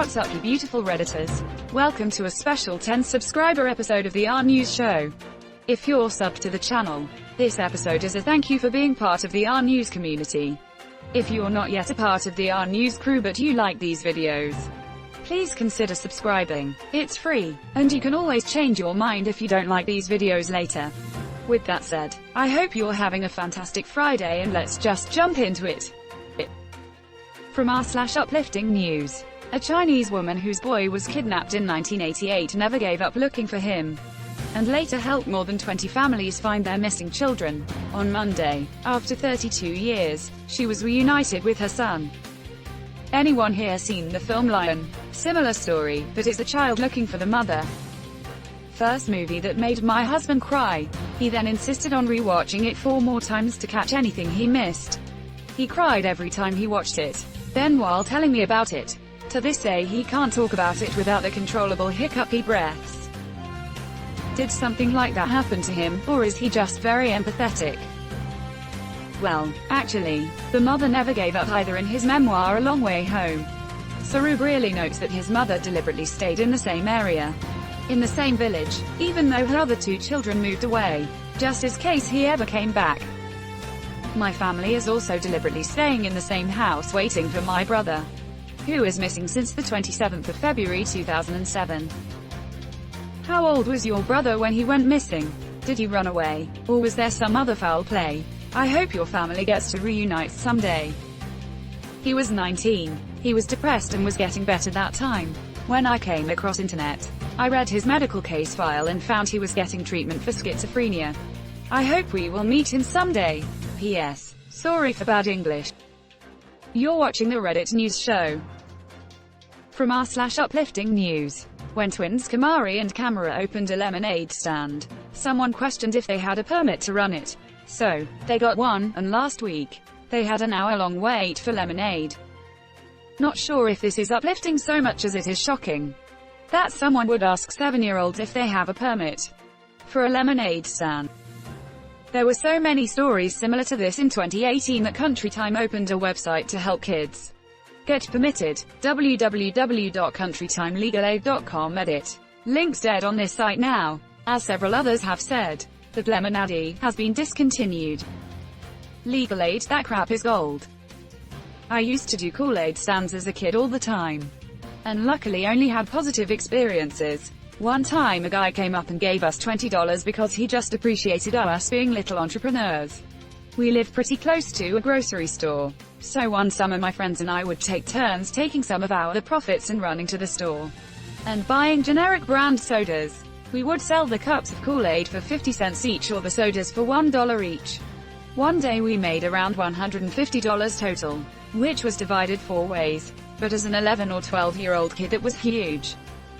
What's up, you beautiful Redditors? Welcome to a special 10 subscriber episode of the RNEWS show. If you're subbed to the channel, this episode is a thank you for being part of the RNEWS community. If you're not yet a part of the RNEWS crew but you like these videos, please consider subscribing. It's free, and you can always change your mind if you don't like these videos later. With that said, I hope you're having a fantastic Friday and let's just jump into it. From r/Uplifting News. A Chinese woman whose boy was kidnapped in 1988 never gave up looking for him, and later helped more than 20 families find their missing children. On Monday, after 32 years, she was reunited with her son. Anyone here seen the film Lion? Similar story, but it's a child looking for the mother. First movie that made my husband cry. He then insisted on re-watching it 4 more times to catch anything he missed. He cried every time he watched it. Then while telling me about it, to this day he can't talk about it without the controllable hiccupy breaths. Did something like that happen to him, or is he just very empathetic? Well, actually, the mother never gave up either. In his memoir A Long Way Home, Sarub really notes that his mother deliberately stayed in the same area, in the same village, even though her other 2 children moved away, just in case he ever came back. My family is also deliberately staying in the same house waiting for my brother, who is missing since the 27th of February 2007. How old was your brother when he went missing? Did he run away? Or was there some other foul play? I hope your family gets to reunite someday. He was 19. He was depressed and was getting better that time. When I came across internet, I read his medical case file and found he was getting treatment for schizophrenia. I hope we will meet him someday. P.S. Sorry for bad English. You're watching the Reddit News show. From r/Uplifting News. When twins Kamari and Kamera opened a lemonade stand, someone questioned if they had a permit to run it. So, they got one, and last week, they had an hour-long wait for lemonade. Not sure if this is uplifting so much as it is shocking that someone would ask 7-year-olds if they have a permit for a lemonade stand. There were so many stories similar to this in 2018 that Country Time opened a website to help kids get permitted. www.countrytimelegal.com edit. Links dead on this site now. As several others have said, that lemonade has been discontinued. Legal aid, that crap is gold. I used to do Kool-Aid stands as a kid all the time, and luckily only had positive experiences. One time a guy came up and gave us $20 because he just appreciated us being little entrepreneurs. We lived pretty close to a grocery store, so one summer my friends and I would take turns taking some of our profits and running to the store and buying generic brand sodas. We would sell the cups of Kool-Aid for 50 cents each or the sodas for $1 each. One day we made around $150 total, which was divided 4 ways, but as an 11 or 12-year-old kid it was huge.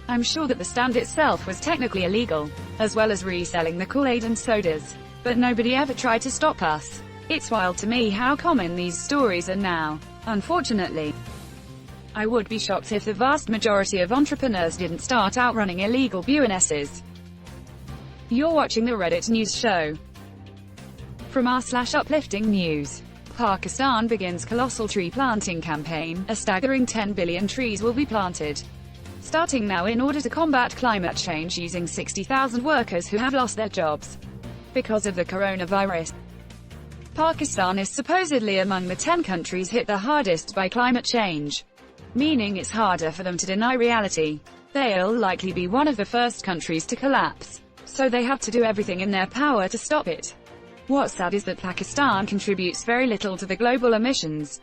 I'm sure that the stand itself was technically illegal, as well as reselling the Kool-Aid and sodas, but nobody ever tried to stop us. It's wild to me how common these stories are now, unfortunately. I would be shocked if the vast majority of entrepreneurs didn't start out running illegal businesses. You're watching the Reddit News show. From r/Uplifting News. Pakistan begins colossal tree planting campaign. A staggering 10 billion trees will be planted starting now in order to combat climate change using 60,000 workers who have lost their jobs because of the coronavirus. Pakistan is supposedly among the 10 countries hit the hardest by climate change, meaning it's harder for them to deny reality. They'll likely be one of the first countries to collapse, so they have to do everything in their power to stop it. What's sad is that Pakistan contributes very little to the global emissions.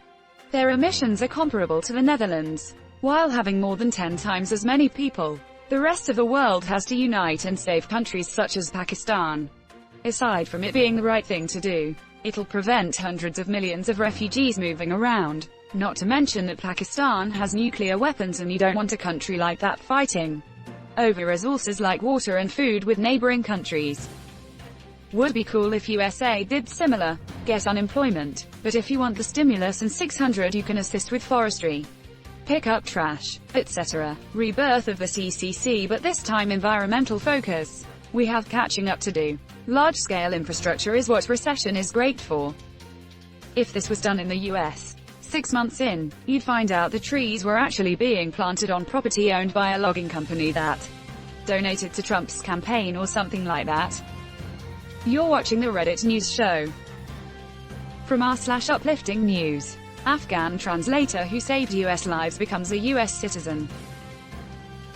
Their emissions are comparable to the Netherlands, while having more than 10 times as many people. The rest of the world has to unite and save countries such as Pakistan. Aside from it being the right thing to do, it'll prevent hundreds of millions of refugees moving around. Not to mention that Pakistan has nuclear weapons and you don't want a country like that fighting over resources like water and food with neighboring countries. Would be cool if USA did similar, get unemployment, but if you want the stimulus and 600 you can assist with forestry, pick up trash, etc. Rebirth of the CCC, but this time environmental focus. We have catching up to do. Large-scale infrastructure is what recession is great for. If this was done in the US, 6 months in, you'd find out the trees were actually being planted on property owned by a logging company that donated to Trump's campaign or something like that. You're watching the Reddit news show. From r/Uplifting News. Afghan translator who saved US lives becomes a US citizen.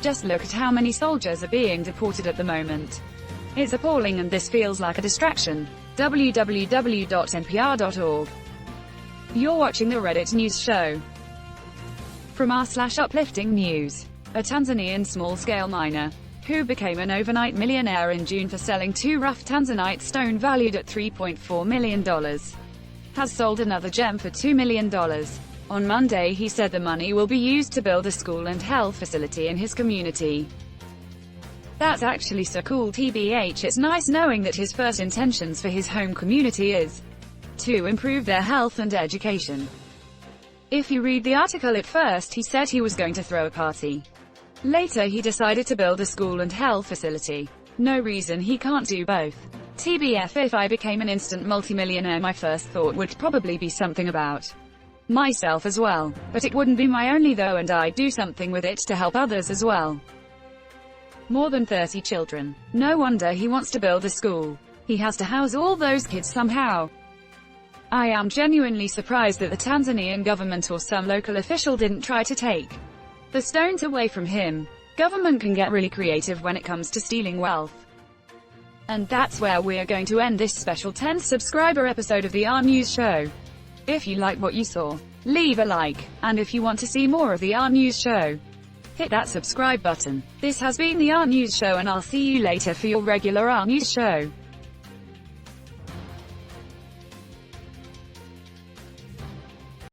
Just look at how many soldiers are being deported at the moment. It's appalling, and this feels like a distraction. www.npr.org. You're watching the Reddit news show. From r/Uplifting News. A Tanzanian small-scale miner, who became an overnight millionaire in June for selling 2 rough Tanzanite stone valued at $3.4 million, has sold another gem for $2 million. On Monday he said the money will be used to build a school and health facility in his community. That's actually so cool. TBH, it's nice knowing that his first intentions for his home community is to improve their health and education. If you read the article, at first he said he was going to throw a party. Later he decided to build a school and health facility. No reason he can't do both. TBF, if I became an instant multimillionaire, my first thought would probably be something about myself as well. But it wouldn't be my only though, and I'd do something with it to help others as well. More than 30 children. No wonder he wants to build a school. He has to house all those kids somehow. I am genuinely surprised that the Tanzanian government or some local official didn't try to take the stones away from him. Government can get really creative when it comes to stealing wealth. And that's where we're going to end this special 10th subscriber episode of the RNEWS show. If you like what you saw, leave a like, and if you want to see more of the RNEWS show, hit that subscribe button. This has been the RNEWS show, and I'll see you later for your regular RNEWS show.